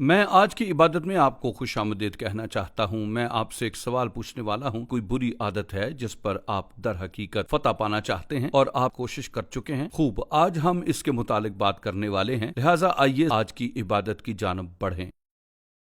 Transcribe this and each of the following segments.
मैं आज की इबादत में आपको खुशामदीद कहना चाहता हूं। मैं आपसे एक सवाल पूछने वाला हूं। कोई बुरी आदत है जिस पर आप दर हकीकत फतह पाना चाहते हैं और आप कोशिश कर चुके हैं? खूब, आज हम इसके मुतालिक बात करने वाले हैं, लिहाजा आइए आज की इबादत की जानब बढ़ें।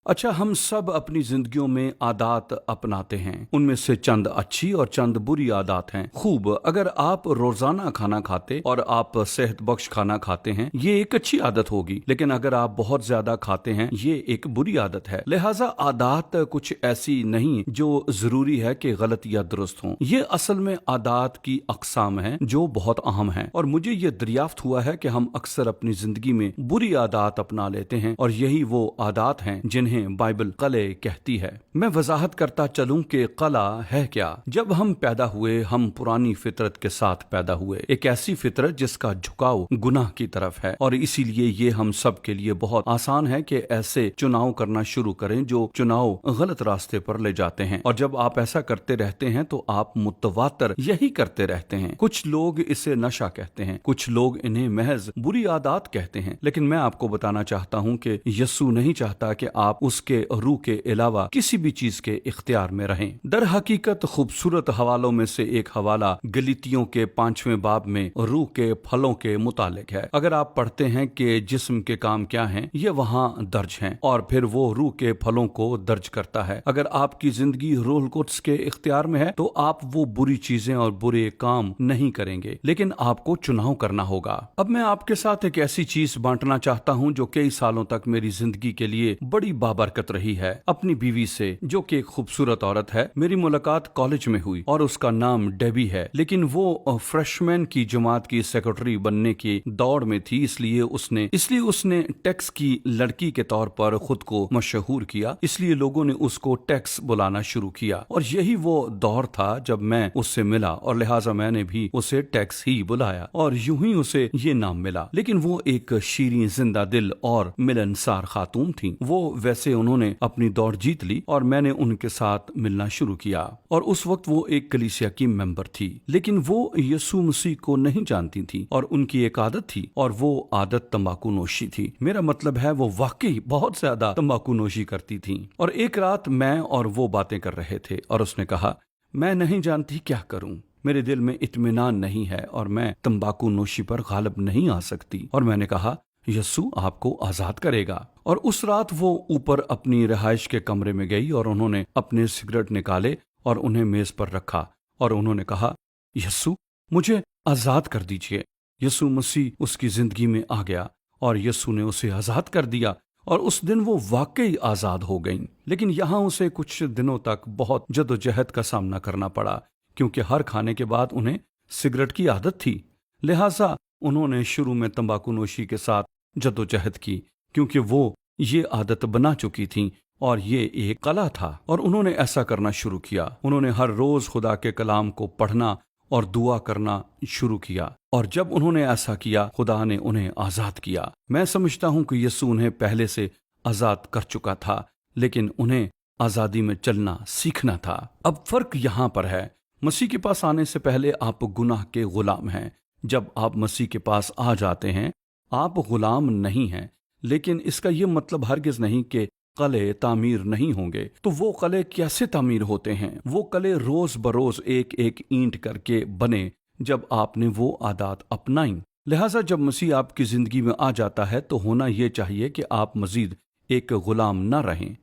अच्छा, हम सब अपनी जिंदगियों में आदात अपनाते हैं। उनमें से चंद अच्छी और चंद बुरी आदात हैं। खूब, अगर आप रोजाना खाना खाते और आप सेहत बख्श खाना खाते हैं, ये एक अच्छी आदत होगी। लेकिन अगर आप बहुत ज्यादा खाते हैं, ये एक बुरी आदत है। लिहाजा आदात कुछ ऐसी नहीं जो जरूरी है कि गलत या दुरुस्त हों। ये असल में आदात की अकसाम है जो बहुत अहम है। और मुझे ये दरियाफ्त हुआ है कि हम अक्सर अपनी जिंदगी में बुरी आदात अपना लेते हैं और यही वो आदात हैं जिन्हें बाइबल कले कहती है। मैं वजाहत करता चलूं कि कला है क्या। जब हम पैदा हुए, हम पुरानी फितरत के साथ पैदा हुए, एक ऐसी फितरत जिसका झुकाव गुनाह की तरफ है। और इसीलिए ये हम सब के लिए बहुत आसान है कि ऐसे चुनाव करना शुरू करें जो चुनाव गलत रास्ते पर ले जाते हैं। और जब आप ऐसा करते रहते हैं तो आप मुतवातर यही करते रहते हैं। कुछ लोग इसे नशा कहते हैं, कुछ लोग इन्हें महज बुरी आदत कहते हैं। लेकिन मैं आपको बताना चाहता हूं कि यस्सु नहीं चाहता कि आप उसके रूह के अलावा किसी भी चीज के इख्तियार में रहें। दर हकीकत खूबसूरत हवालों में से एक हवाला गलीतियों के 5वें बाब में रूह के फलों के मुतालिक है। अगर आप पढ़ते हैं कि जिस्म के काम क्या हैं, ये वहाँ दर्ज हैं और फिर वो रूह के फलों को दर्ज करता है। अगर आपकी जिंदगी रूहुल कुद्स के इख्तियार में है तो आप वो बुरी चीजें और बुरे काम नहीं करेंगे, लेकिन आपको चुनाव करना होगा। अब मैं आपके साथ एक ऐसी चीज बांटना चाहता हूँ जो कई सालों तक मेरी जिंदगी के लिए बड़ी बाबरकत रही है। अपनी बीवी से, जो कि एक खूबसूरत औरत है, मेरी मुलाकात कॉलेज में हुई और उसका नाम डेबी है। लेकिन वो फ्रेशमैन की जमात की सेक्रेटरी बनने की दौड़ में थी, इसलिए उसने टेक्स की लड़की के तौर पर खुद को मशहूर किया। इसलिए लोगों ने उसको टेक्स बुलाना शुरू किया और यही वो दौर था जब मैं उससे मिला और लिहाजा मैंने भी उसे टेक्स ही बुलाया और यूं ही उसे ये नाम मिला। लेकिन वो एक शीरीं, जिंदा दिल और मिलनसार खातून थी। वो वैसे उन्होंने अपनी दौड़ जीत ली और मैंने उनके साथ मिलना शुरू किया। और उस वक्त वो एक कलीसिया की मेंबर थी, लेकिन वो यीशु मसीह को नहीं जानती थी और उनकी एक आदत थी और वो आदत तंबाकू नोशी थी। मेरा मतलब है वो वाकई बहुत ज्यादा तंबाकू नोशी करती थी। और एक रात मैं और वो बातें कर रहे थे और उसने कहा, मैं नहीं जानती क्या करूं, मेरे दिल में इत्मीनान नहीं है और मैं तंबाकू नोशी पर गालिब नहीं आ सकती। और मैंने कहा, यस्सु आपको आजाद करेगा। और उस रात वो ऊपर अपनी रिहाइश के कमरे में गई और उन्होंने अपने सिगरेट निकाले और उन्हें मेज पर रखा और उन्होंने कहा, यस्सु मुझे आजाद कर दीजिए। यस्सु मसीह उसकी जिंदगी में आ गया और यस्सु ने उसे आजाद कर दिया और उस दिन वो वाकई आजाद हो गई। लेकिन यहाँ उसे कुछ दिनों तक बहुत जद्दोजहद का सामना करना पड़ा, क्योंकि हर खाने के बाद उन्हें सिगरेट की आदत थी। लिहाजा उन्होंने शुरू में तंबाकू नोशी के साथ जद्दोजहद की, क्योंकि वो ये आदत बना चुकी थी और ये एक कला था। और उन्होंने ऐसा करना शुरू किया। उन्होंने हर रोज खुदा के कलाम को पढ़ना और दुआ करना शुरू किया और जब उन्होंने ऐसा किया, खुदा ने उन्हें आजाद किया। मैं समझता हूं कि यीशु उन्हें पहले से आजाद कर चुका था, लेकिन उन्हें आजादी में चलना सीखना था। अब फर्क यहाँ पर है, मसीह के पास आने से पहले आप गुनाह के गुलाम हैं। जब आप मसीह के पास आ जाते हैं, आप गुलाम नहीं हैं। लेकिन इसका ये मतलब हरगिज नहीं कि कले तामीर नहीं होंगे। तो वो कले कैसे तामीर होते हैं? वो कले रोज बरोज एक एक ईंट करके बने जब आपने वो आदत अपनाई। लिहाजा जब मसीह आपकी जिंदगी में आ जाता है तो होना ये चाहिए कि आप मजीद एक गुलाम ना रहें,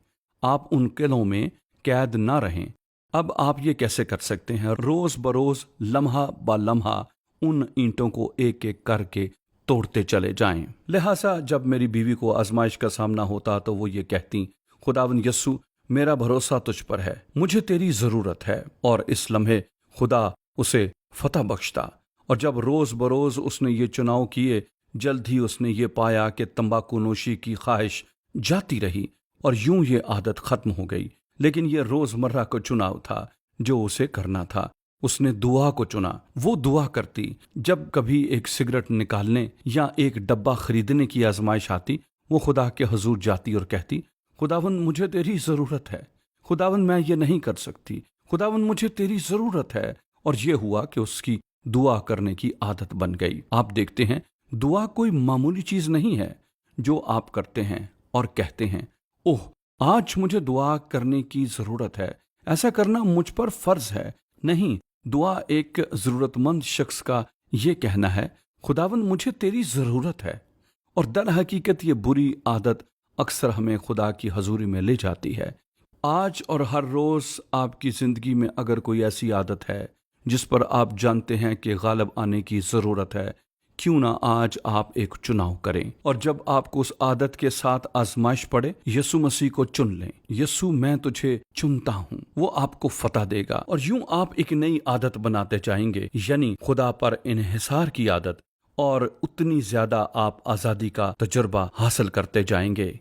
आप उन किलों में कैद ना रहें। अब आप ये कैसे कर सकते हैं? रोज बरोज, लम्हा ब लम्हा उन ईंटों को एक एक करके तोड़ते चले जाएं। लिहाजा जब मेरी बीवी को आजमाइश का सामना होता तो वो ये कहती, खुदावंद यस्सु मेरा भरोसा तुझ पर है, मुझे तेरी जरूरत है। और इस लम्हे खुदा उसे फतह बख्शता। और जब रोज बरोज उसने ये चुनाव किए, जल्द ही उसने ये पाया कि तंबाकू नोशी की ख्वाहिश जाती रही और यूं ये आदत खत्म हो गई। लेकिन ये रोजमर्रा का चुनाव था जो उसे करना था। उसने दुआ को चुना। वो दुआ करती जब कभी एक सिगरेट निकालने या एक डब्बा खरीदने की आजमाइश आती, वो खुदा के हुजूर जाती और कहती, खुदावंद मुझे तेरी जरूरत है, खुदावंद मैं ये नहीं कर सकती, खुदावंद मुझे तेरी जरूरत है। और ये हुआ कि उसकी दुआ करने की आदत बन गई। आप देखते हैं, दुआ कोई मामूली चीज नहीं है जो आप करते हैं और कहते हैं। اوہ، آج مجھے دعا کرنے کی ضرورت ہے، ایسا کرنا مجھ پر فرض ہے۔ نہیں، دعا ایک ضرورت مند شخص کا یہ کہنا ہے، خداوند مجھے تیری ضرورت ہے۔ اور در حقیقت یہ بری عادت اکثر ہمیں خدا کی حضوری میں لے جاتی ہے۔ آج اور ہر روز آپ کی زندگی میں اگر کوئی ایسی عادت ہے جس پر آپ جانتے ہیں کہ غالب آنے کی ضرورت ہے، کیوں نہ آج آپ ایک چناؤ کریں، اور جب آپ کو اس عادت کے ساتھ آزمائش پڑے، یسوع مسیح کو چن لیں۔ یسوع، میں تجھے چنتا ہوں، وہ آپ کو فتح دے گا، اور یوں آپ ایک نئی عادت بناتے جائیں گے، یعنی خدا پر انحصار کی عادت، اور اتنی زیادہ آپ آزادی کا تجربہ حاصل کرتے جائیں گے۔